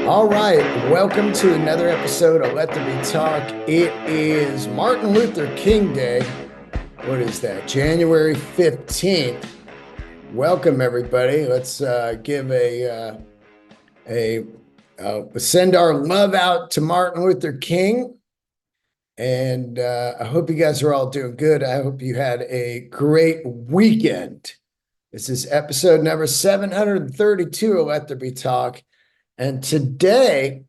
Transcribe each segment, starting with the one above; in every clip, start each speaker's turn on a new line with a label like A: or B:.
A: All right, welcome to another episode of Let There Be Talk. It is Martin Luther King Day. What is that? January 15th. Welcome, everybody. Let's give send our love out to Martin Luther King. And I hope you guys are all doing good. I hope you had a great weekend. This is episode number 732 of Let There Be Talk. And today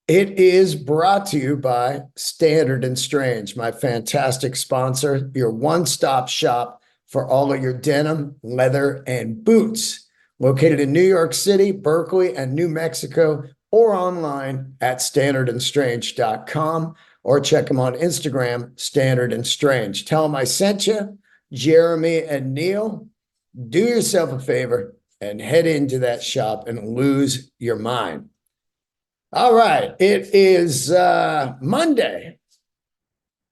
A: it is brought to you by Standard & Strange, my fantastic sponsor, your one-stop shop for all of your denim, leather, and boots. Located in New York City, Berkeley, and New Mexico, or online at standardandstrange.com, or check them on Instagram, Standard & Strange. Tell them I sent you, Jeremy and Neil. Do yourself a favor and head into that shop and lose your mind. All right, it is Monday.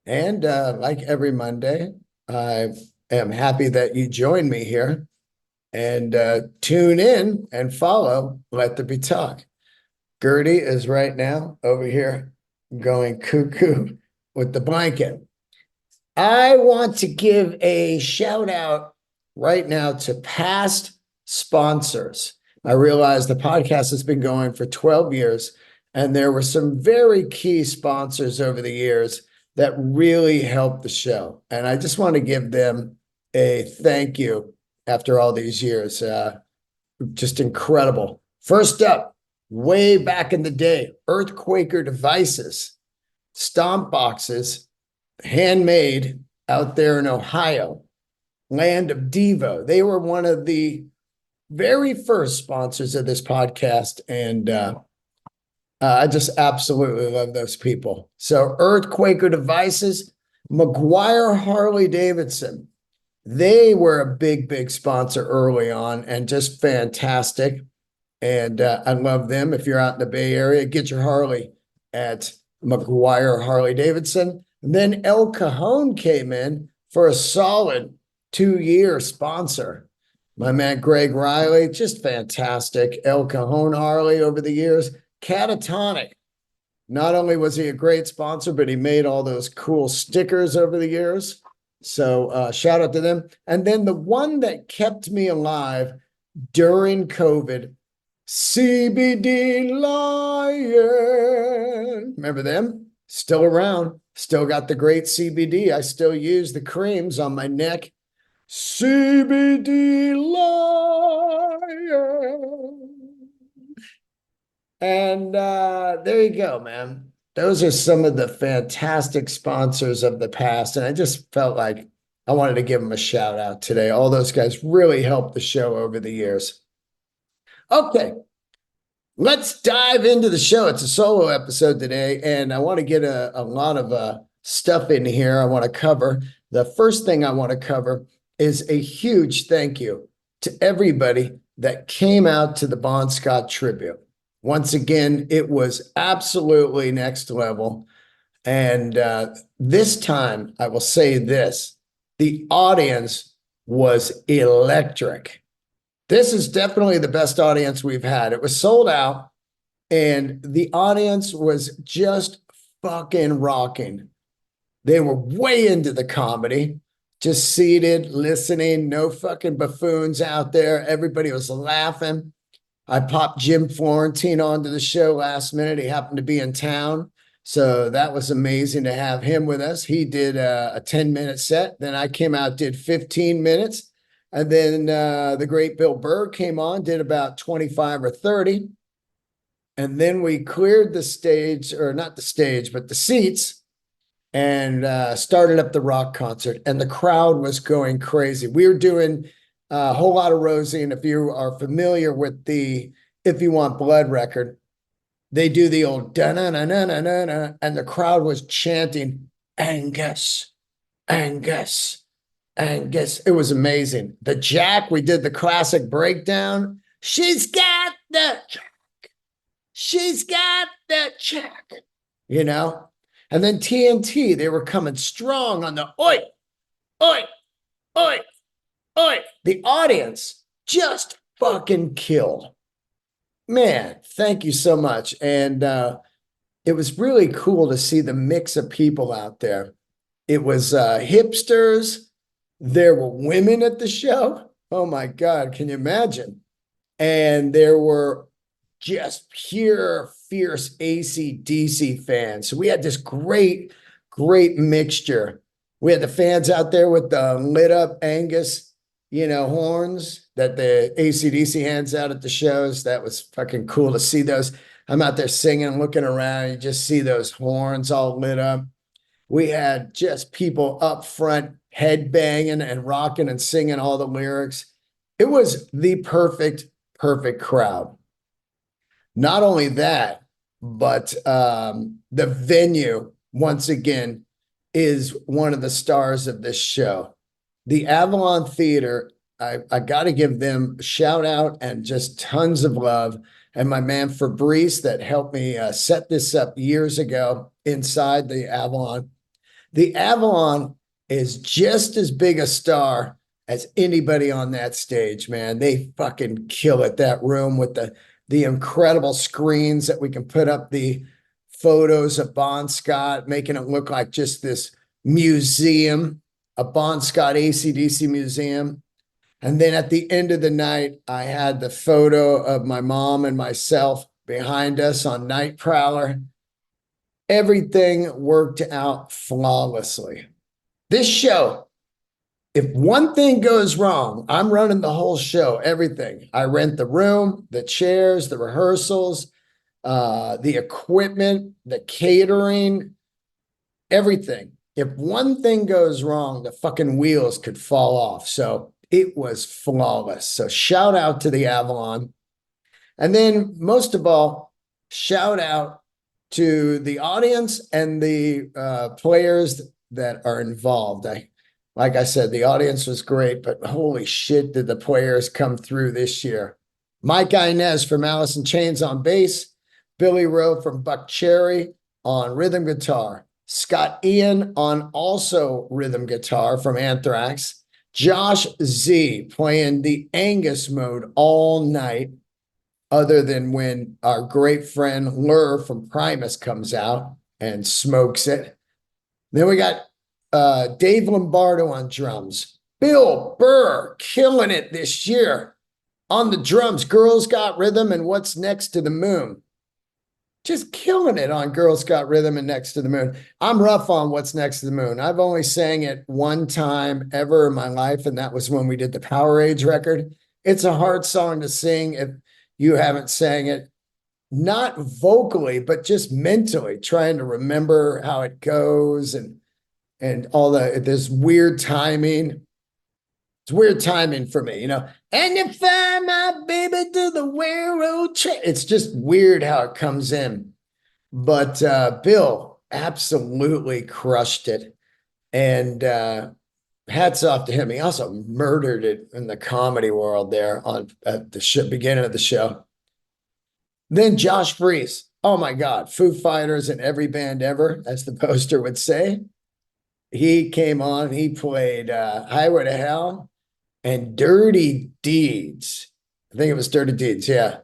A: And like every Monday, I am happy that you join me here and tune in and follow Let There Be Talk. Gertie is right now over here going cuckoo with the blanket. I want to give a shout out right now to past sponsors. I realize the podcast has been going for 12 years, and there were some very key sponsors over the years that really helped the show. And I just want to give them a thank you after all these years. Just incredible. First up, way back in the day, Earthquaker Devices, Stomp Boxes, handmade out there in Ohio, land of Devo. They were one of the very first sponsors of this podcast, and I just absolutely love those people. So Earthquaker Devices, McGuire Harley Davidson, they were a big sponsor early on and just fantastic. And I love them. If you're out in the Bay Area, get your Harley at McGuire Harley Davidson. And then El Cajon came in for a solid 2-year sponsor. My man Greg Riley, just fantastic. El Cajon Harley over the years. Catatonic. Not only was he a great sponsor, but he made all those cool stickers over the years. So shout out to them. And then the one that kept me alive during COVID, CBD Lion. Remember them? Still around. Still got the great CBD. I still use the creams on my neck. CBD Lion. And there you go, man. Those are some of the fantastic sponsors of the past. And I just felt like I wanted to give them a shout out today. All those guys really helped the show over the years. Okay, let's dive into the show. It's a solo episode today, and I want to get a lot of stuff in here I want to cover. The first thing I want to cover is a huge thank you to everybody that came out to the Bon Scott tribute. Once again, it was absolutely next level. And this time, I will say this, the audience was electric. This is definitely the best audience we've had. It was sold out, and the audience was just fucking rocking. They were way into the comedy, just seated, listening, no fucking buffoons out there. Everybody was laughing. I popped Jim Florentine onto the show last minute. He happened to be in town. So that was amazing to have him with us. He did a 10-minute set. Then I came out, did 15 minutes. And then the great Bill Burr came on, did about 25 or 30. And then we cleared the stage, or not the stage, but the seats, and started up the rock concert. And the crowd was going crazy. We were doing a whole lot of Rosie, and if you are familiar with the If You Want Blood record, they do the old da-na-na-na-na-na, and the crowd was chanting, Angus, Angus, Angus. It was amazing. The Jack, we did the classic breakdown. She's got the Jack. She's got the Jack. You know? And then TNT, they were coming strong on the oi, oi, oi, oi. The audience just fucking killed. Man, thank you so much. And it was really cool to see the mix of people out there. It was hipsters. There were women at the show. Oh my God, can you imagine? And there were just pure, fierce AC/DC fans. So we had this great mixture. We had the fans out there with the lit up Angus, horns that the AC/DC hands out at the shows. That was fucking cool to see those. I'm out there singing, looking around. You just see those horns all lit up. We had just people up front headbanging and rocking and singing all the lyrics. It was the perfect crowd. Not only that, but the venue, once again, is one of the stars of this show. The Avalon Theater, I got to give them a shout out and just tons of love. And my man Fabrice that helped me set this up years ago inside the Avalon. The Avalon is just as big a star as anybody on that stage, man. They fucking kill it, that room with the incredible screens that we can put up the photos of Bon Scott, making it look like just this museum, a Bon Scott AC/DC museum. And then at the end of the night, I had the photo of my mom and myself behind us on Night Prowler. Everything worked out flawlessly. This show, if one thing goes wrong, I'm running the whole show, everything. I rent the room, the chairs, the rehearsals, the equipment, the catering, everything. If one thing goes wrong, the fucking wheels could fall off. So it was flawless. So shout out to the Avalon. And then most of all, shout out to the audience and the players that are involved. Like I said, the audience was great, but holy shit, did the players come through this year. Mike Inez from Alice in Chains on bass, Billy Rowe from Buck Cherry on rhythm guitar, Scott Ian on also rhythm guitar from Anthrax, Josh Z playing the Angus mode all night, other than when our great friend Lur from Primus comes out and smokes it. Then we got Dave Lombardo on drums. Bill Burr killing it this year on the drums. Girls Got Rhythm and What's Next to the Moon. Just killing it on Girls Got Rhythm and Next to the Moon. I'm rough on What's Next to the Moon. I've only sang it one time ever in my life, and that was when we did the Power Age record. It's a hard song to sing if you haven't sang it, not vocally, but just mentally, trying to remember how it goes and all this weird timing. It's weird timing for me, And you find my baby to the railroad track. It's just weird how it comes in. But Bill absolutely crushed it. And hats off to him. He also murdered it in the comedy world there at the beginning of the show. Then Josh Freese. Oh my God. Foo Fighters in every band ever, as the poster would say. He came on, he played Highway to Hell and Dirty Deeds. I think it was Dirty Deeds, yeah.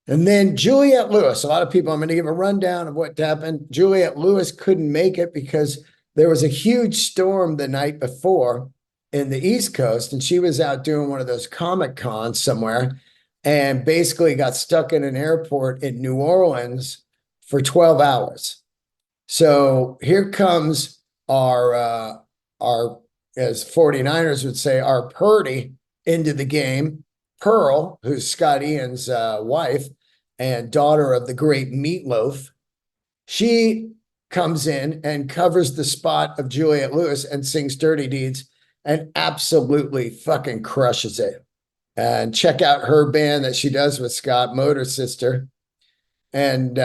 A: And then Juliette Lewis. A lot of people, I'm going to give a rundown of what happened. Juliette Lewis couldn't make it because there was a huge storm the night before in the East Coast, and she was out doing one of those Comic Cons somewhere and basically got stuck in an airport in New Orleans for 12 hours. So here comes our as 49ers would say, our Purdy into the game. Pearl, who's Scott Ian's wife and daughter of the great Meatloaf, she comes in and covers the spot of Juliette Lewis and sings Dirty Deeds and absolutely fucking crushes it. And check out her band that she does with Scott, Motor Sister. And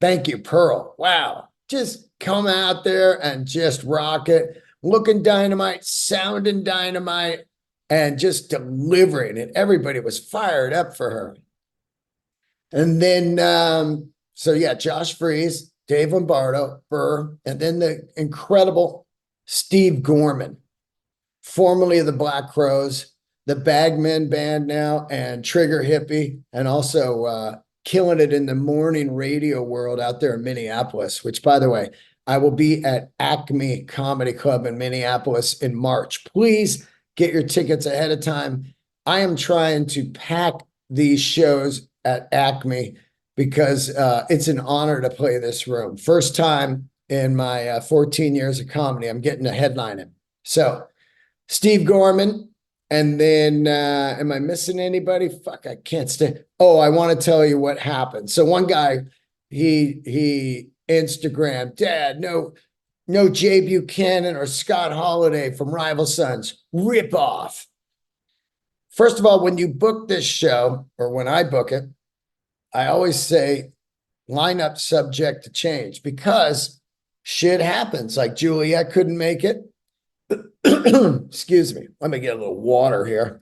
A: thank you, Pearl. Wow. Just come out there and just rock it. Looking dynamite, sounding dynamite, and just delivering it. Everybody was fired up for her. And then, so yeah, Josh Freese, Dave Lombardo, Burr, and then the incredible Steve Gorman, formerly of the Black Crowes, the Bagmen Band now and Trigger Hippie, and also killing it in the morning radio world out there in Minneapolis, which, by the way, I will be at Acme Comedy Club in Minneapolis in March. Please get your tickets ahead of time. I am trying to pack these shows at Acme because it's an honor to play this room. First time in my 14 years of comedy, I'm getting to headline it. So Steve Gorman, and then am I missing anybody? Fuck, I can't stand. Oh, I want to tell you what happened. So one guy, he Instagram, Dad, no Jay Buchanan or Scott Holiday from Rival Sons. Rip off. First of all, when you book this show, or when I book it, I always say lineup subject to change because shit happens. Like Juliet couldn't make it. Excuse me. Let me get a little water here.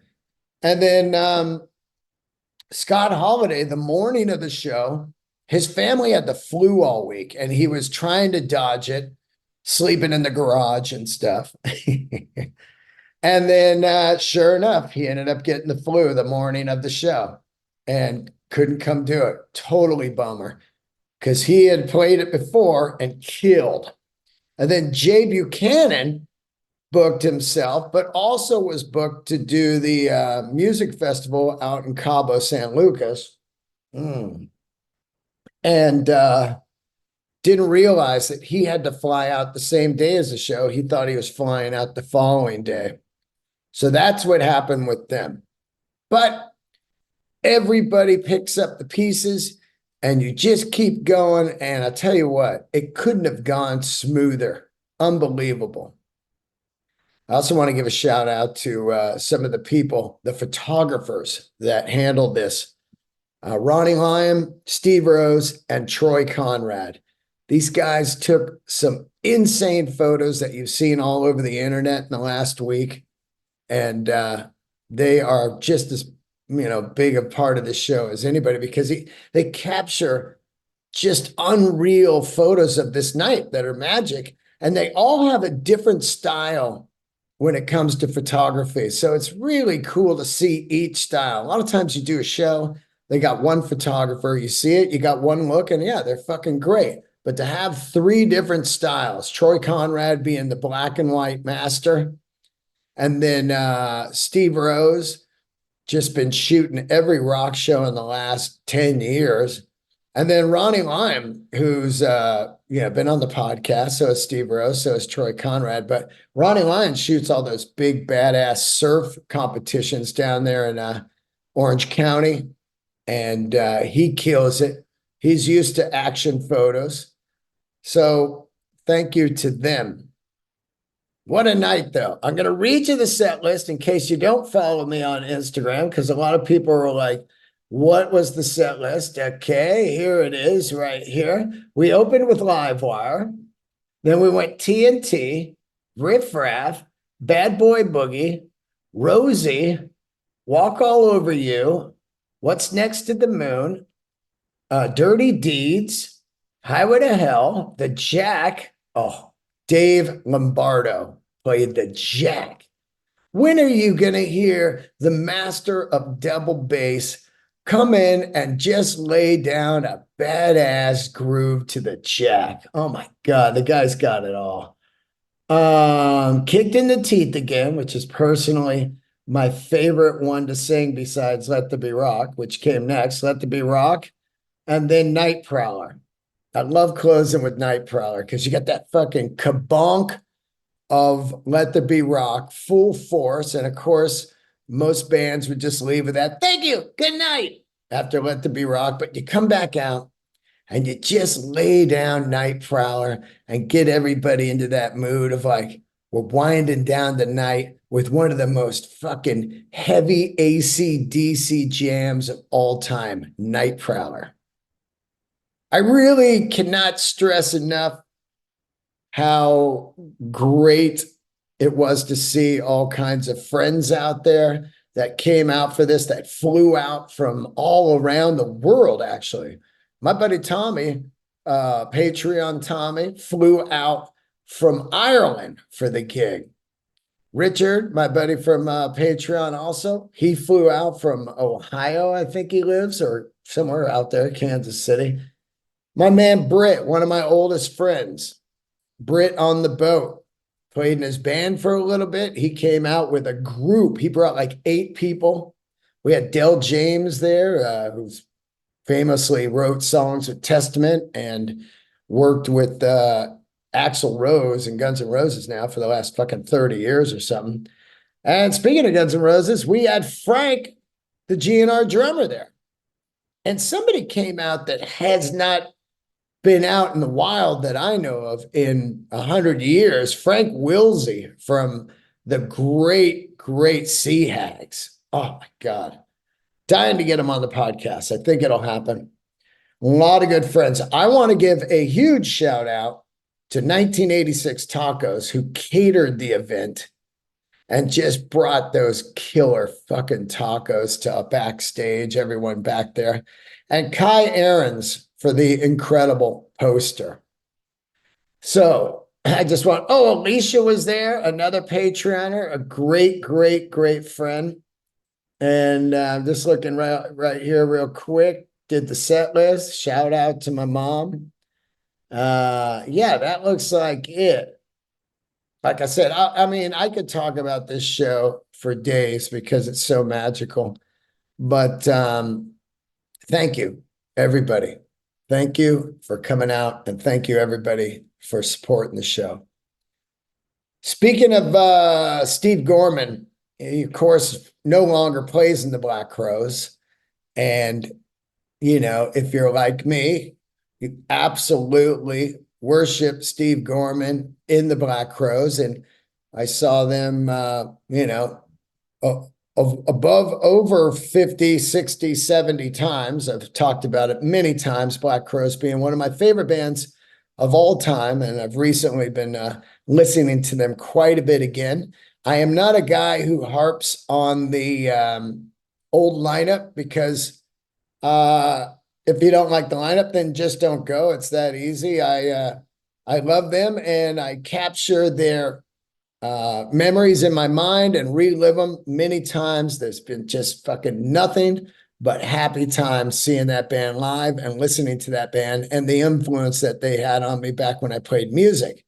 A: And then Scott Holiday, the morning of the show, his family had the flu all week and he was trying to dodge it, sleeping in the garage and stuff. And then sure enough, he ended up getting the flu the morning of the show and couldn't come do it. Totally bummer because he had played it before and killed. And then Jay Buchanan booked himself, but also was booked to do the music festival out in Cabo San Lucas. And didn't realize that he had to fly out the same day as the show. He thought he was flying out the following day. So that's what happened with them. But everybody picks up the pieces and you just keep going. And I tell you what, it couldn't have gone smoother. Unbelievable. I also want to give a shout out to some of the people, the photographers that handled this. Ronnie Lyon, Steve Rose, and Troy Conrad. These guys took some insane photos that you've seen all over the internet in the last week. And they are just as, big a part of the show as anybody because they capture just unreal photos of this night that are magic. And they all have a different style when it comes to photography. So it's really cool to see each style. A lot of times you do a show, they got one photographer, you see it, you got one look, and yeah, they're fucking great. But to have three different styles, Troy Conrad being the black and white master, and then Steve Rose, just been shooting every rock show in the last 10 years. And then Ronnie Lyon, who's been on the podcast, so is Steve Rose, so is Troy Conrad. But Ronnie Lyon shoots all those big badass surf competitions down there in Orange County, and he kills it. He's used to action photos. So thank you to them. What a night, though. I'm going to read you the set list in case you don't follow me on Instagram, because a lot of people are like, what was the set list? Okay, here it is right here. We opened with Livewire. Then we went TNT, Riff Raff, Bad Boy Boogie, Rosie, Walk All Over You, What's Next to the Moon, Dirty Deeds, Highway to Hell, The Jack. Oh, Dave Lombardo played the Jack. When are you going to hear the master of double bass come in and just lay down a badass groove to the Jack? Oh my God, the guy's got it all. Kicked in the Teeth again, which is personally my favorite one to sing besides Let There Be Rock, which came next. Let There Be Rock, and then Night Prowler. I love closing with Night Prowler because you got that fucking kabonk of Let There Be Rock, full force. And of course, most bands would just leave with that, thank you, good night, after Let There Be Rock. But you come back out and you just lay down Night Prowler and get everybody into that mood of like, we're winding down the night with one of the most fucking heavy AC/DC jams of all time, Night Prowler. I really cannot stress enough how great it was to see all kinds of friends out there that came out for this, that flew out from all around the world, actually. My buddy Tommy, Patreon Tommy, flew out from Ireland for the gig. Richard, my buddy from Patreon also, he flew out from Ohio, I think he lives, or somewhere out there, Kansas City. My man Britt, one of my oldest friends, Britt on the boat, played in his band for a little bit. He came out with a group. He brought like 8 people. We had Del James there, who's famously wrote songs with Testament and worked with Axl Rose and Guns N' Roses now for the last fucking 30 years or something. And speaking of Guns N' Roses, we had Frank, the GNR drummer there. And somebody came out that has not been out in the wild that I know of in 100 years, Frank Wilsey from the great Sea Hags. Oh my God. Dying to get him on the podcast. I think it'll happen. A lot of good friends. I want to give a huge shout out to 1986 Tacos, who catered the event and just brought those killer fucking tacos to backstage, everyone back there. And Kai Aarons for the incredible poster. So I just want, Alicia was there, another Patreoner, a great friend. And just looking right here real quick, did the set list. Shout out to my mom. Yeah, that looks like it. Like I said, I mean, I could talk about this show for days because it's so magical. But thank you, everybody. Thank you for coming out, and thank you, everybody, for supporting the show. Speaking of Steve Gorman, he, of course, no longer plays in the Black Crowes. And, you know, if you're like me, you absolutely worship Steve Gorman in the Black Crowes. And I saw them, you know, above over 50, 60, 70 times. I've talked about it many times, Black Crowes being one of my favorite bands of all time. And I've recently been listening to them quite a bit again. I am not a guy who harps on the old lineup because if you don't like the lineup, then just don't go. It's that easy. I love them, and I capture their memories in my mind and relive them many times. There's been just fucking nothing but happy times seeing that band live and listening to that band and the influence that they had on me back when I played music.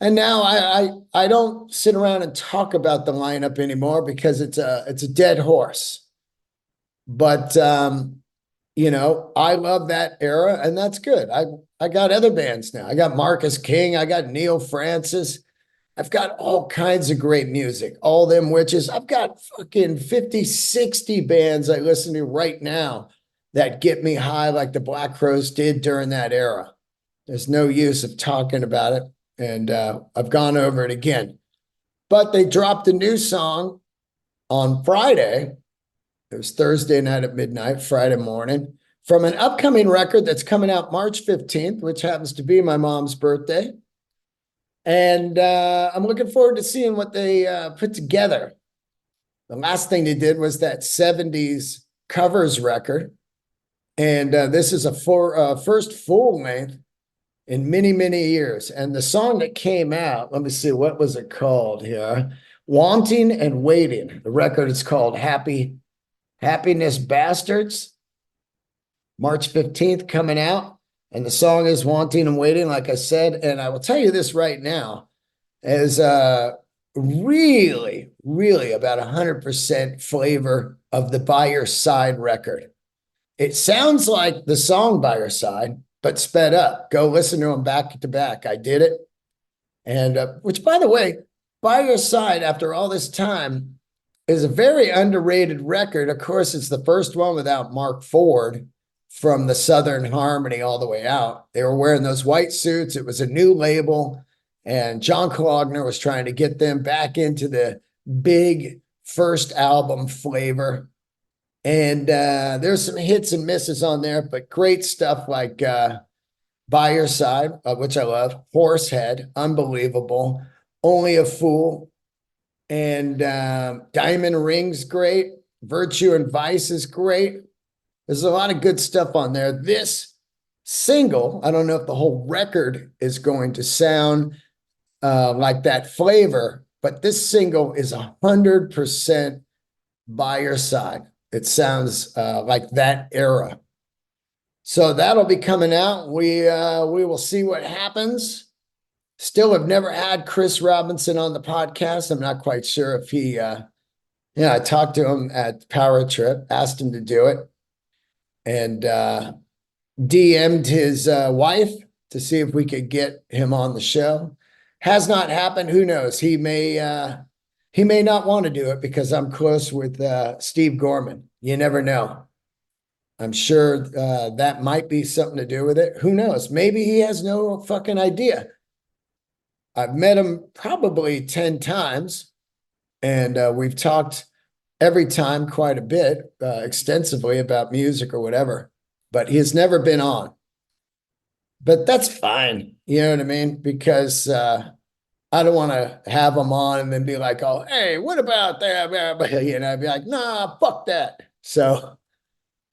A: And now I don't sit around and talk about the lineup anymore because it's a dead horse. But you know, I love that era, and that's good. I got other bands now. I got Marcus King, I got Neil Francis. I've got all kinds of great music, all them witches. I've got fucking 50, 60 bands I listen to right now that get me high like the Black Crowes did during that era. There's no use of talking about it. And I've gone over it again. But they dropped a new song on Friday. It was Thursday night at midnight, Friday morning, from an upcoming record that's coming out March 15th, which happens to be my mom's birthday. And I'm looking forward to seeing what they put together. The last thing they did was that 70s covers record. And this is a first full length in many years. And the song that came out, let me see, what was it called here? Wanting and Waiting. The record is called Happiness Bastards. March 15th coming out. And the song is Wanting and Waiting, like I said. And I will tell you this right now, is really about 100% flavor of the By Your Side record. It sounds like the song By Your Side, but sped up. Go listen to them back to back. I did it. And which, by the way, By Your Side, after all this time, is a very underrated record. Of course, it's the first one without Mark Ford from the Southern Harmony all the way out. They were wearing those white suits. It was a new label. And John Klogner was trying to get them back into the big first album flavor. And there's some hits and misses on there, but great stuff like By Your Side, which I love, Horsehead, unbelievable, Only a Fool, and Diamond Ring's great, Virtue and Vice is great. There's a lot of good stuff on there. This single, I don't know if the whole record is going to sound like that flavor, but this single is 100% by your side. It sounds like that era. So that'll be coming out. We will see what happens. Still have never had Chris Robinson on the podcast. I'm not quite sure if he, I talked to him at Power Trip, asked him to do it, and DM'd his wife to see if we could get him on the show. Has not happened. Who knows? He may not want to do it because I'm close with Steve Gorman. You never know. I'm sure that might be something to do with it. Who knows? Maybe he has no fucking idea. I've met him probably 10 times, and we've talked every time quite a bit, extensively about music or whatever, but he has never been on. But that's fine. You know what I mean? Because I don't want to have him on and then be like, oh, hey, what about that? You know, I'd be like, nah, fuck that. So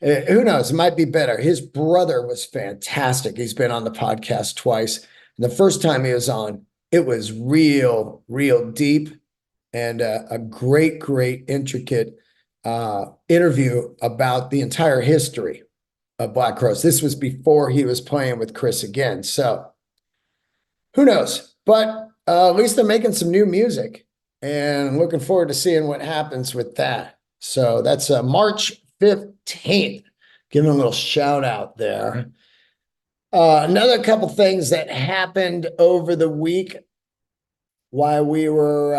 A: who knows? It might be better. His brother was fantastic. He's been on the podcast twice. And the first time he was on, it was real, real deep and a great, great, intricate interview about the entire history of Black Crowes. This was before he was playing with Chris again. So who knows? But at least they're making some new music and looking forward to seeing what happens with that. So that's March 15th. Giving a little shout out there. Another couple things that happened over the week while we were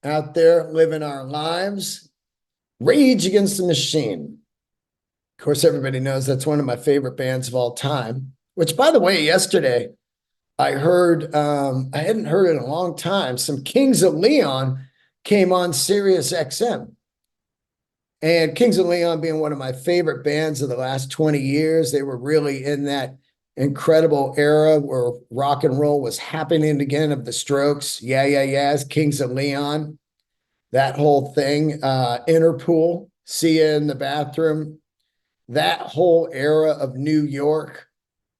A: out there living our lives. Rage Against the Machine. Of course, everybody knows that's one of my favorite bands of all time, which, by the way, yesterday I heard, I hadn't heard in a long time, some Kings of Leon came on Sirius XM. And Kings of Leon being one of my favorite bands of the last 20 years, they were really in that incredible era where rock and roll was happening again, of the Strokes, Yeahs, Kings of Leon, that whole thing, Interpol, See Ya in the Bathroom, that whole era of New York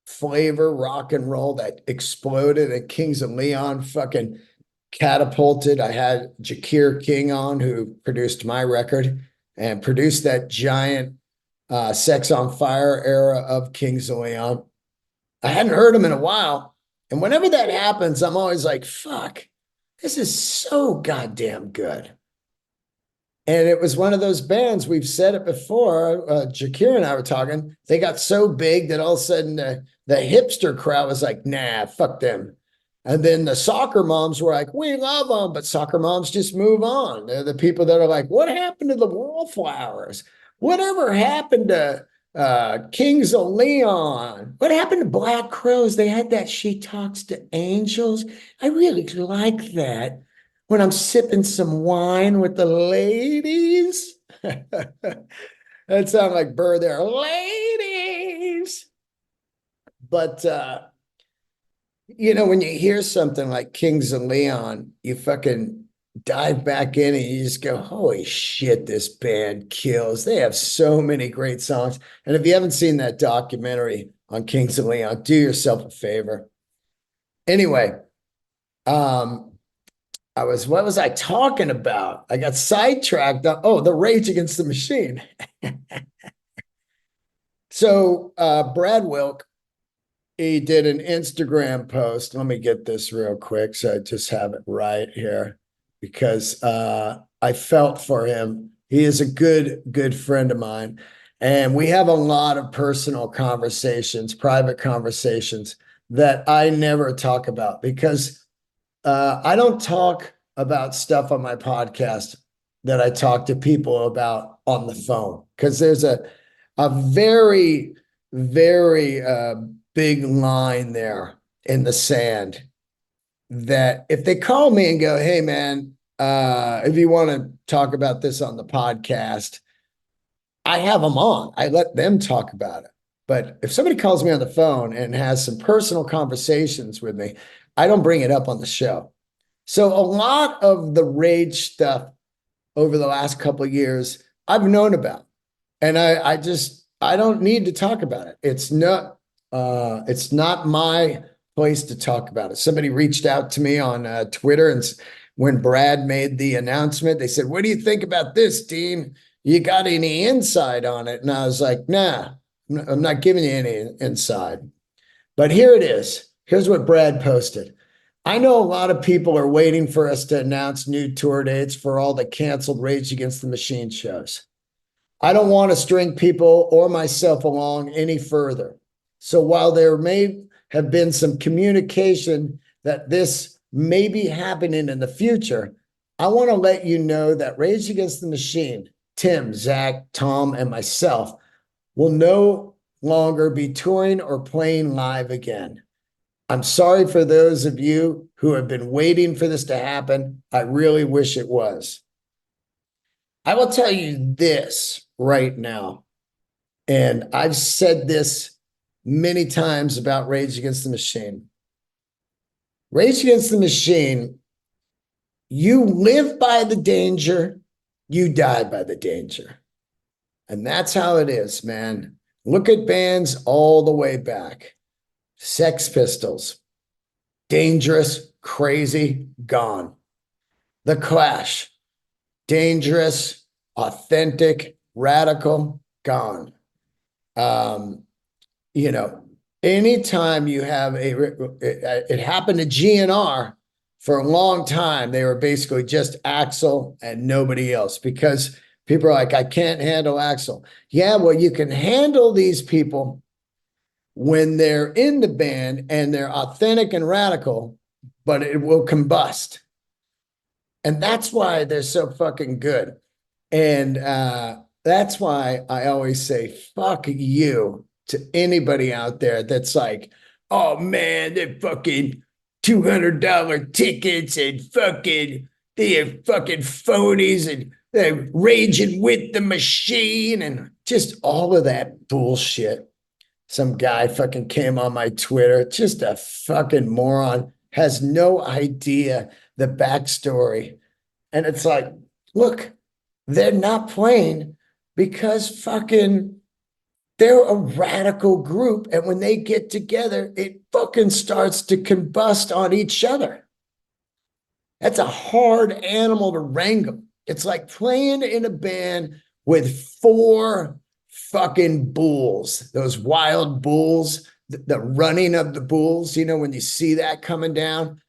A: flavor rock and roll that exploded, and Kings of Leon fucking catapulted. I had Jakir King on, who produced my record and produced that giant Sex on Fire era of Kings of Leon. I hadn't heard him in a while. And whenever that happens, I'm always like, fuck, this is so goddamn good. And it was one of those bands, we've said it before, Jakir and I were talking, they got so big that all of a sudden the hipster crowd was like, nah, fuck them. And then the soccer moms were like, we love them, but soccer moms just move on. They're the people that are like, what happened to the Wallflowers? Whatever happened to Kings of Leon? What happened to Black Crowes? They had that She Talks to Angels. I really like that when I'm sipping some wine with the ladies. That sounded like Burr there. Ladies. But, when you hear something like Kings of Leon, you fucking dive back in and you just go, holy shit, this band kills. They have so many great songs. And if you haven't seen that documentary on Kings of Leon, do yourself a favor. Anyway, what was I talking about? I got sidetracked. The Rage Against the Machine. So Brad Wilk, he did an Instagram post. Let me get this real quick so I just have it right here, because I felt for him. He is a good friend of mine. And we have a lot of personal conversations, private conversations that I never talk about, because I don't talk about stuff on my podcast that I talk to people about on the phone, because there's a very, very big line there in the sand that if they call me and go, hey, man, if you want to talk about this on the podcast, I have them on. I let them talk about it. But if somebody calls me on the phone and has some personal conversations with me, I don't bring it up on the show. So a lot of the Rage stuff over the last couple of years, I've known about. And I don't need to talk about it. It's not my place to talk about it. Somebody reached out to me on Twitter and when Brad made the announcement. They said, what do you think about this, Dean? You got any insight on it? And I was like, nah, I'm not giving you any insight. But here it is. Here's what Brad posted. I know a lot of people are waiting for us to announce new tour dates for all the canceled Rage Against the Machine shows. I don't want to string people or myself along any further. So while there may have been some communication that this may be happening in the future, I want to let you know that Rage Against the Machine, Tim, Zach, Tom, and myself will no longer be touring or playing live again. I'm sorry for those of you who have been waiting for this to happen. I really wish it was. I will tell you this right now, and I've said this many times about Rage Against the Machine. Rage Against the Machine, you live by the danger, you die by the danger. And that's how it is, man. Look at bands all the way back. Sex Pistols, dangerous, crazy, gone. The Clash, dangerous, authentic, radical, gone. Anytime you have it happened to GNR for a long time. They were basically just Axl and nobody else because people are like, I can't handle Axl. Yeah, well, you can handle these people when they're in the band and they're authentic and radical, but it will combust. And that's why they're so fucking good. And that's why I always say, fuck you to anybody out there that's like, oh man, they're fucking $200 tickets and they're fucking phonies and they're raging with the machine and just all of that bullshit. Some guy fucking came on my Twitter, just a fucking moron, has no idea the backstory. And it's like, look, they're not playing because fucking they're a radical group. And when they get together, it fucking starts to combust on each other. That's a hard animal to wrangle. It's like playing in a band with four fucking bulls, those wild bulls, the running of the bulls, when you see that coming down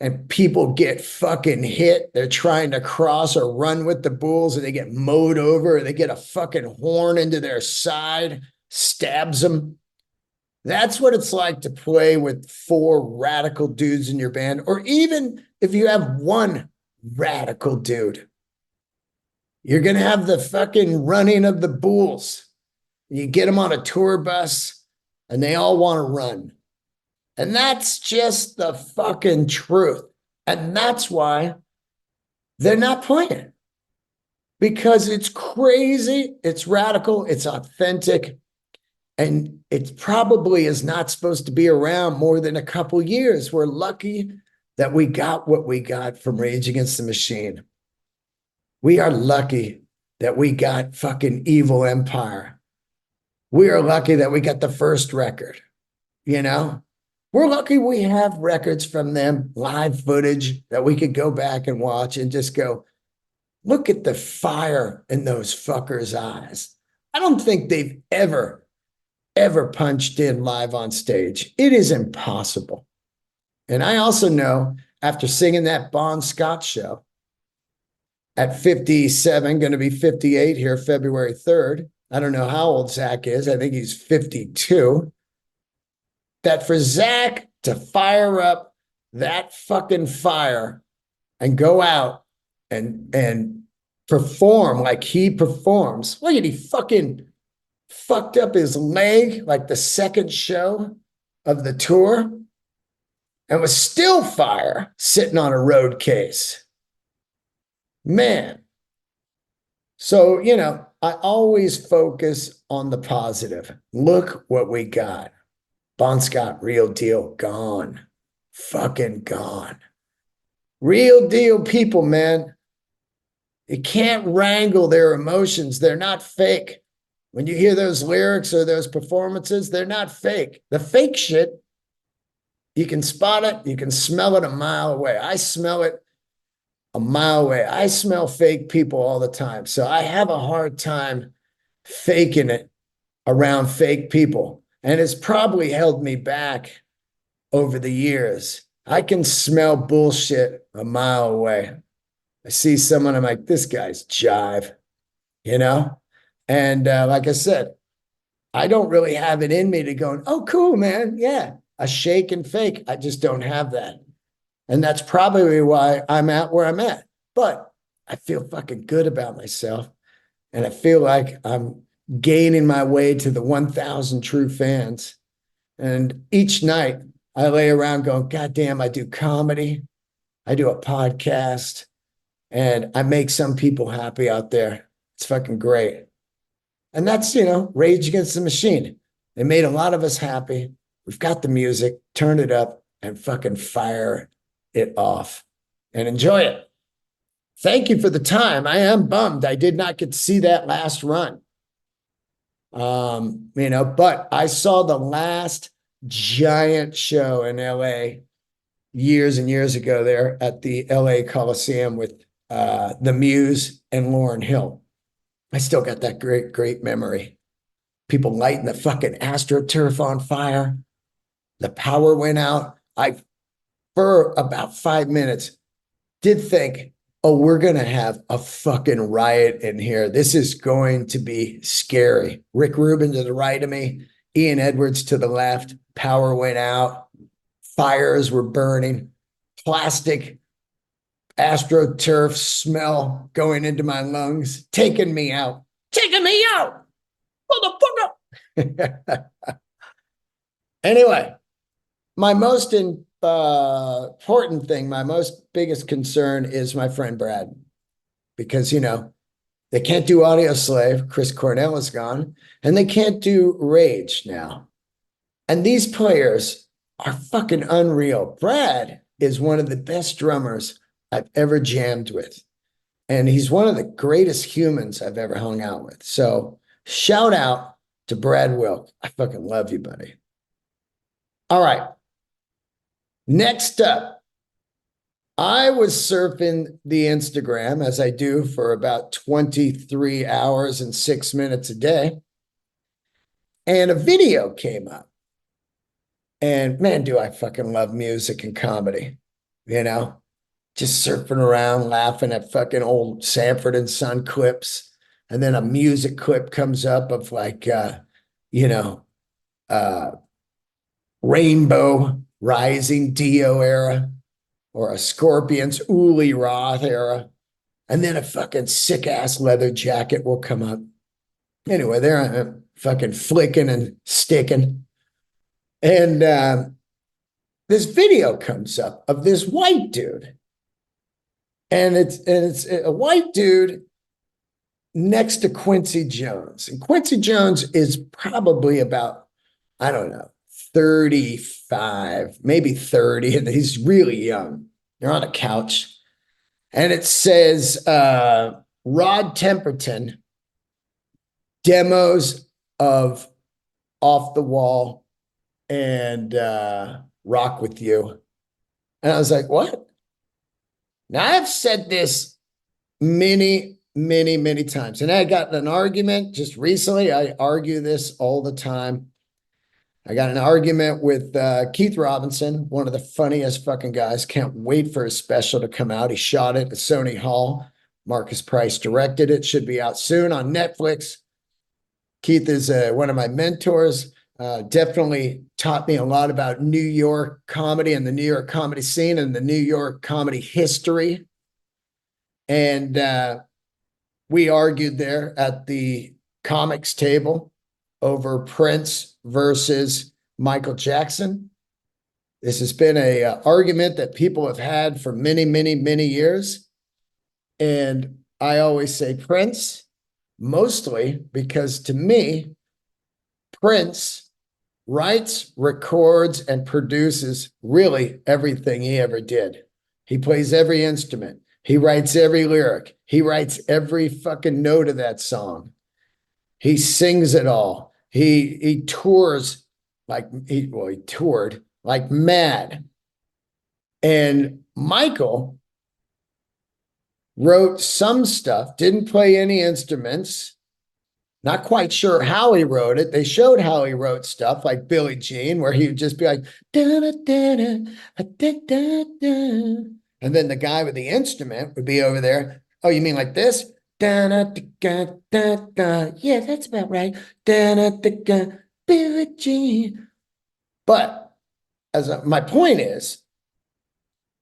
A: and people get fucking hit, they're trying to cross or run with the bulls and they get mowed over, or they get a fucking horn into their side, stabs them. That's what it's like to play with four radical dudes in your band, or even if you have one radical dude. You're going to have the fucking running of the bulls. You get them on a tour bus and they all want to run. And that's just the fucking truth. And that's why they're not playing. Because it's crazy, it's radical, it's authentic, and it probably is not supposed to be around more than a couple years. We're lucky that we got what we got from Rage Against the Machine. We are lucky that we got fucking Evil Empire. We are lucky that we got the first record, We're lucky we have records from them, live footage that we could go back and watch and just go, look at the fire in those fuckers' eyes. I don't think they've ever punched in live on stage. It is impossible. And I also know after singing that Bon Scott show at 57, going to be 58 here, February 3rd. I don't know how old Zach is. I think he's 52. That for Zach to fire up that fucking fire and go out and perform like he performs. Look at, he fucking fucked up his leg like the second show of the tour and was still fire sitting on a road case. Man. So, I always focus on the positive. Look what we got. Bon Scott, real deal, gone. Fucking gone. Real deal people, man. You can't wrangle their emotions. They're not fake. When you hear those lyrics or those performances, they're not fake. The fake shit, you can spot it. You can smell it a mile away. I smell it a mile away. I smell fake people all the time. So I have a hard time faking it around fake people. And it's probably held me back over the years. I can smell bullshit a mile away. I see someone, I'm like, this guy's jive, you know? And like I said, I don't really have it in me to go, oh, cool, man. Yeah, a shake and fake. I just don't have that. And that's probably why I'm at where I'm at. But I feel fucking good about myself. And I feel like I'm gaining my way to the 1,000 true fans. And each night I lay around going, God damn, I do comedy. I do a podcast. And I make some people happy out there. It's fucking great. And that's, Rage Against the Machine. They made a lot of us happy. We've got the music, turn it up and fucking fire it off and enjoy it. Thank you for the time. I am bummed I did not get to see that last run. But I saw the last giant show in LA years and years ago there at the LA Coliseum with the Muse and Lauryn Hill. I still got that great memory. People lighting the fucking AstroTurf on fire. The power went out. For about 5 minutes, did think, oh, we're going to have a fucking riot in here. This is going to be scary. Rick Rubin to the right of me, Ian Edwards to the left. Power went out. Fires were burning. Plastic AstroTurf smell going into my lungs, taking me out, motherfucker. Anyway, my most important thing, my most biggest concern is my friend Brad, because, they can't do Audio Slave. Chris Cornell is gone, and they can't do Rage now. And these players are fucking unreal. Brad is one of the best drummers I've ever jammed with. And he's one of the greatest humans I've ever hung out with. So shout out to Brad Wilk. I fucking love you, buddy. All right. Next up, I was surfing the Instagram, as I do for about 23 hours and 6 minutes a day. And a video came up. And man, do I fucking love music and comedy, just surfing around, laughing at fucking old Sanford and Son clips. And then a music clip comes up of like, Rainbow Rising Dio era, or a Scorpions Uli Roth era. And then a fucking sick ass leather jacket will come up. Anyway, there I am fucking flicking and sticking. And this video comes up of this white dude. And it's a white dude next to Quincy Jones. And Quincy Jones is probably about, I don't know, 35, maybe 30. And he's really young. They're on a couch. And it says, Rod Temperton, demos of Off the Wall and Rock With You. And I was like, what? Now, I've said this many times, and I got in an argument just recently. I argue this all the time. I got an argument with Keith Robinson, one of the funniest fucking guys. Can't wait for his special to come out. He shot it at Sony Hall. Marcus Price directed it. Should be out soon on Netflix. Keith is one of my mentors. Definitely taught me a lot about New York comedy and the New York comedy scene and the New York comedy history. And we argued there at the comics table over Prince versus Michael Jackson. This has been an argument that people have had for many years. And I always say Prince, mostly because to me, Prince writes, records, and produces really everything he ever did. He plays every instrument. He writes every lyric. He writes every fucking note of that song. He sings it all. He tours like he toured like mad. And Michael wrote some stuff, didn't play any instruments. Not quite sure how he wrote it. They showed how he wrote stuff like Billie Jean, where he would just be like, da, da, da, da, da, da, da. And then the guy with the instrument would be over there. Oh, you mean like this? Da, da, da, da, da. Yeah, that's about right. Da, da, da, da, Billie Jean. But my point is,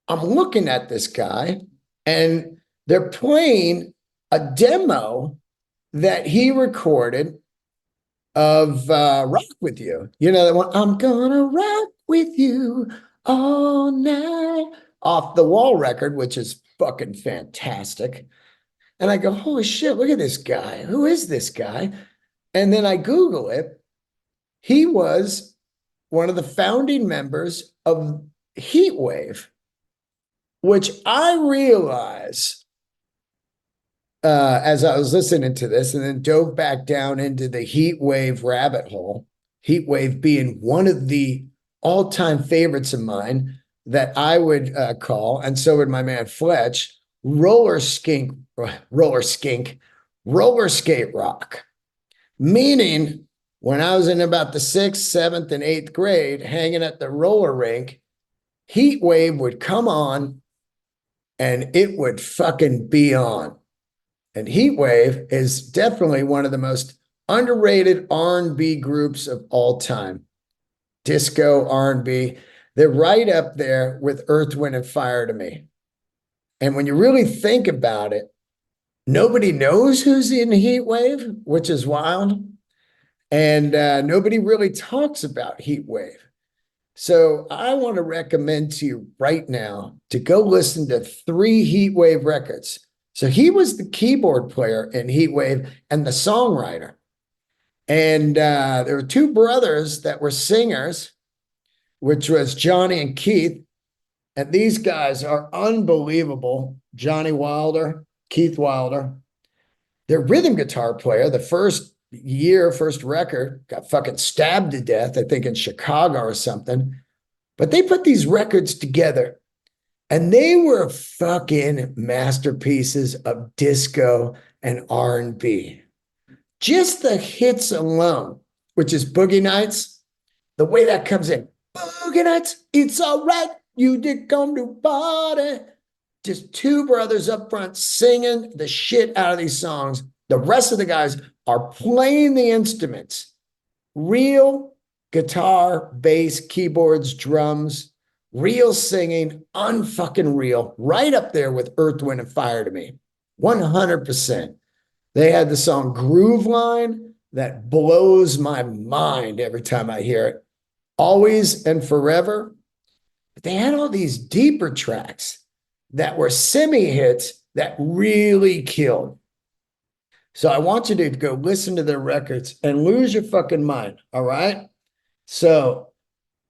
A: I'm looking at this guy and they're playing a demo that he recorded of Rock With You. You know, that one, I'm gonna rock with you all night, off the Wall record, which is fucking fantastic. And I go, holy shit, look at this guy. Who is this guy? And then I Google it. He was one of the founding members of Heatwave, which I realize as I was listening to this, and then dove back down into the Heatwave rabbit hole. Heatwave being one of the all-time favorites of mine that I would call, and so would my man Fletch, roller skate rock. Meaning, when I was in about the 6th, 7th, and 8th grade, hanging at the roller rink, Heatwave would come on, and it would fucking be on. And Heatwave is definitely one of the most underrated R&B groups of all time. Disco R&B. They're right up there with Earth, Wind, and Fire to me. And when you really think about it, nobody knows who's in Heatwave, which is wild. And nobody really talks about Heatwave. So I want to recommend to you right now to go listen to 3 Heatwave records. So he was the keyboard player in Heatwave and the songwriter. And there were 2 brothers that were singers, which was Johnny and Keith. And these guys are unbelievable. Johnny Wilder, Keith Wilder. Their rhythm guitar player, the first record, got fucking stabbed to death, I think in Chicago or something. But they put these records together. And they were fucking masterpieces of disco and R&B. Just the hits alone, which is Boogie Nights, the way that comes in. Boogie Nights, it's all right, you did come to party. Just 2 brothers up front singing the shit out of these songs. The rest of the guys are playing the instruments. Real guitar, bass, keyboards, drums. Real singing, unfucking real, right up there with Earth, Wind, and Fire to me. 100%. They had the song Groove Line that blows my mind every time I hear it. Always and Forever. But they had all these deeper tracks that were semi-hits that really killed. So I want you to go listen to their records and lose your fucking mind, all right? So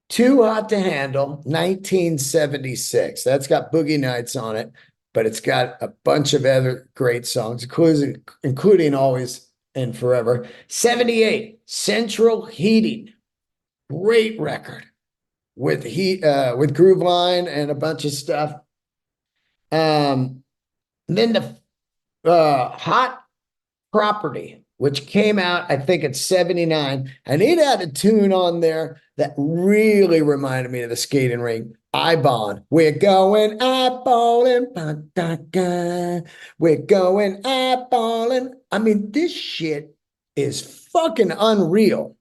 A: Too Hot to Handle, 1976. That's got Boogie Nights on it, but it's got a bunch of other great songs, including Always and Forever. 78, Central Heating. Great record with Groove Line and a bunch of stuff. Then the Hot Property, which came out, I think, at 79, and it had a tune on there that really reminded me of the skating rink. Eyeballing. We're going eyeballing. We're going eyeballing. I mean, this shit is fucking unreal.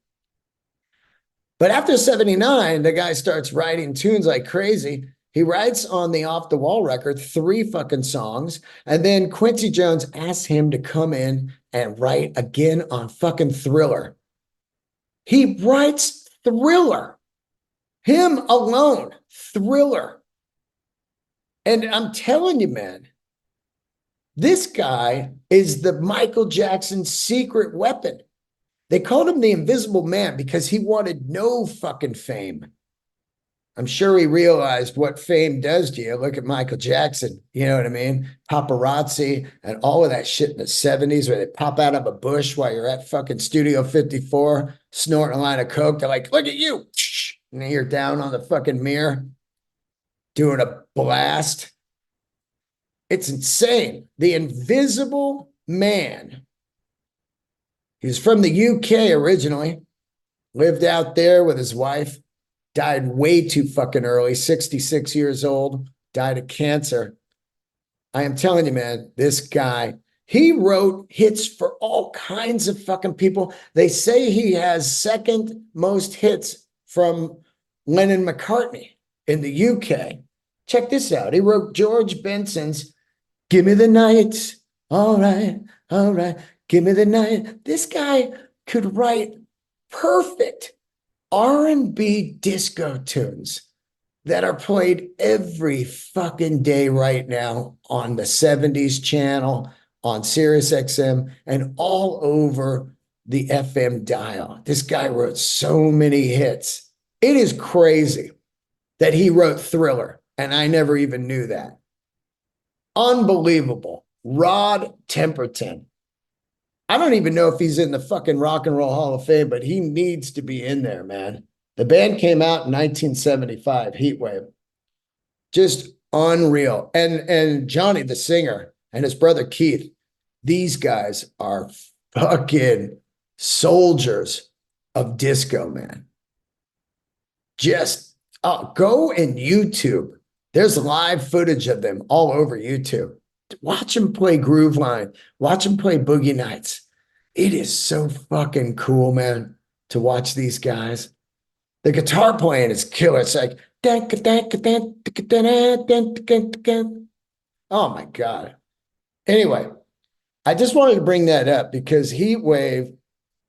A: But after 79, the guy starts writing tunes like crazy. He writes on the Off the Wall record 3 fucking songs. And then Quincy Jones asks him to come in and write again on fucking Thriller. He writes Thriller. Him alone. Thriller. And I'm telling you, man, this guy is the Michael Jackson secret weapon. They called him the Invisible Man because he wanted no fucking fame. I'm sure he realized what fame does to you. Look at Michael Jackson, you know what I mean? Paparazzi and all of that shit in the 70s where they pop out of a bush while you're at fucking Studio 54 snorting a line of coke. They're like, look at you. And then you're down on the fucking mirror doing a blast. It's insane. The Invisible Man. He's from the UK originally, lived out there with his wife, died way too fucking early, 66 years old, died of cancer. I am telling you, man, this guy, he wrote hits for all kinds of fucking people. They say he has second most hits from Lennon McCartney in the UK. Check this out. He wrote George Benson's Give Me the Night. All right, give me the night. This guy could write perfect R&B disco tunes that are played every fucking day right now on the 70s channel, on Sirius XM, and all over the FM dial. This guy wrote so many hits. It is crazy that he wrote Thriller, and I never even knew that. Unbelievable. Rod Temperton. I don't even know if he's in the fucking Rock and Roll Hall of Fame, but he needs to be in there, man. The band came out in 1975, Heatwave. Just unreal. And Johnny, the singer, and his brother Keith, these guys are fucking soldiers of disco, man. Just go and YouTube. There's live footage of them all over YouTube. Watch them play Groove Line. Watch them play Boogie Nights. It is so fucking cool, man, to watch these guys. The guitar playing is killer. It's like, oh my God. Anyway, I just wanted to bring that up because Heatwave,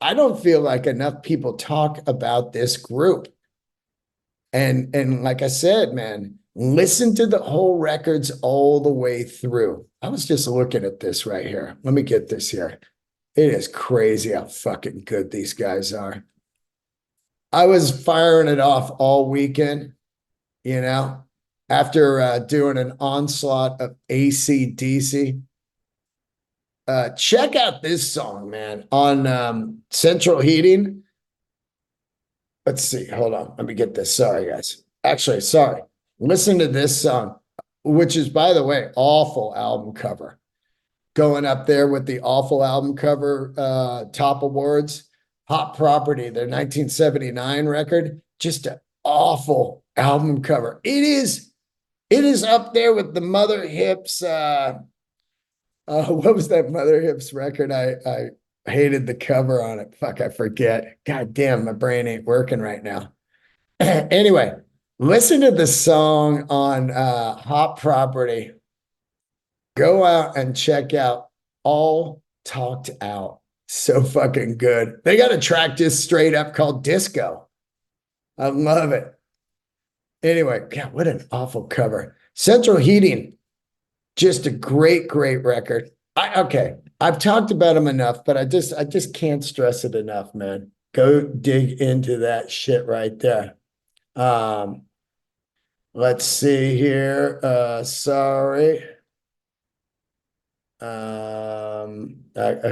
A: I don't feel like enough people talk about this group. And like I said, man, listen to the whole records all the way through. I was just looking at this right here. Let me get this here. It is crazy how fucking good these guys are. I was firing it off all weekend, you know, after doing an onslaught of AC/DC. Check out this song, man, on Central Heating. Let's see. Hold on. Let me get this. Sorry, guys. Actually, sorry. Listen to this song, which is, by the way, awful album cover. Going up there with the awful album cover top awards. Hot Property, their 1979 record. Just an awful album cover. It is up there with the Mother Hips. What was that Mother Hips record? I hated the cover on it. Fuck, I forget. God damn, my brain ain't working right now. Anyway, listen to the song on Hot Property. Go out and check out All Talked Out. So fucking good. They got a track just straight up called Disco. I love it. Anyway, God, what an awful cover. Central Heating, just a great, great record. Okay, I've talked about them enough, but I just can't stress it enough, man. Go dig into that shit right there. Let's see here. Sorry.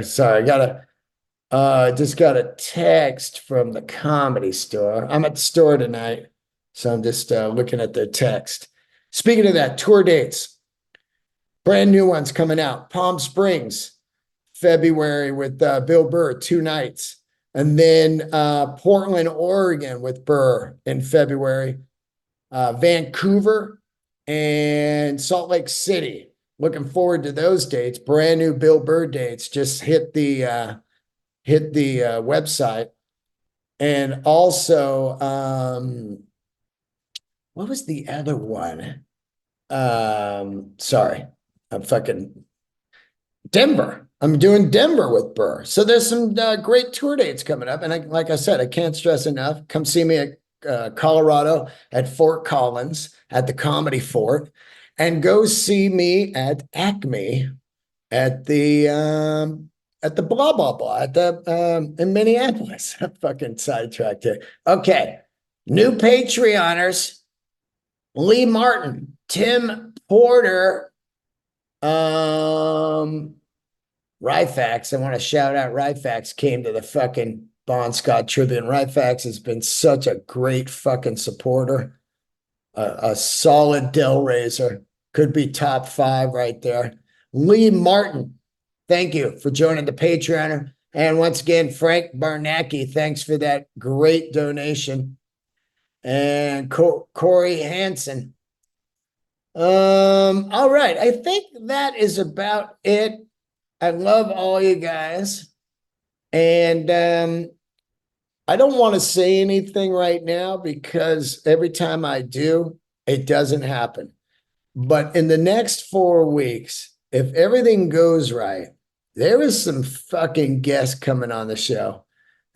A: Sorry, I just got a text from the Comedy Store. I'm at the store tonight, so I'm just looking at their text. Speaking of that, tour dates, brand new ones coming out. Palm Springs, February with Bill Burr, 2 nights. And then Portland, Oregon with Burr in February. Vancouver and Salt Lake City. Looking forward to those dates. Brand new Bill Burr dates. Just hit the website. And also, what was the other one? Sorry, I'm fucking Denver. I'm doing Denver with Burr. So there's some great tour dates coming up. And like I said, I can't stress enough. Come see me at Colorado at Fort Collins at the Comedy Fort. And go see me at Acme at the blah blah blah at the in Minneapolis. I'm fucking sidetracked here. Okay, new Patreoners: Lee Martin, Tim Porter, Ryfax. I want to shout out Ryfax. Came to the fucking Bon Scott Tribune. Ryfax has been such a great fucking supporter. A solid Del raiser. Could be top 5 right there. Lee Martin, thank you for joining the Patreon. And once again, Frank Barnacki, thanks for that great donation. And Corey Hansen. All right. I think that is about it. I love all you guys. And I don't want to say anything right now because every time I do, it doesn't happen. But in the next 4 weeks, if everything goes right, there is some fucking guests coming on the show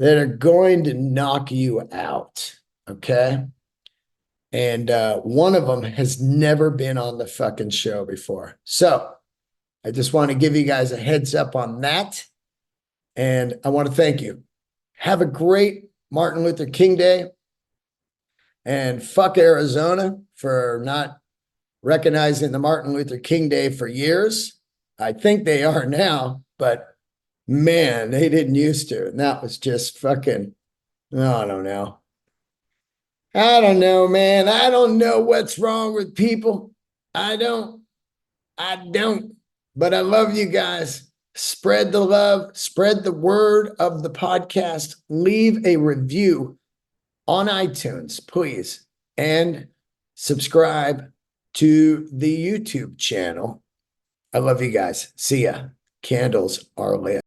A: that are going to knock you out. Okay. And one of them has never been on the fucking show before. So I just want to give you guys a heads up on that. And I want to thank you. Have a great Martin Luther King Day. And fuck Arizona for not recognizing the Martin Luther King Day for years. I think they are now, but man, they didn't used to. And that was just fucking, I don't know. I don't know, man. I don't know what's wrong with people. I don't. But I love you guys. Spread the love, spread the word of the podcast. Leave a review on iTunes, please. And subscribe to the YouTube channel. I love you guys. See ya. Candles are lit.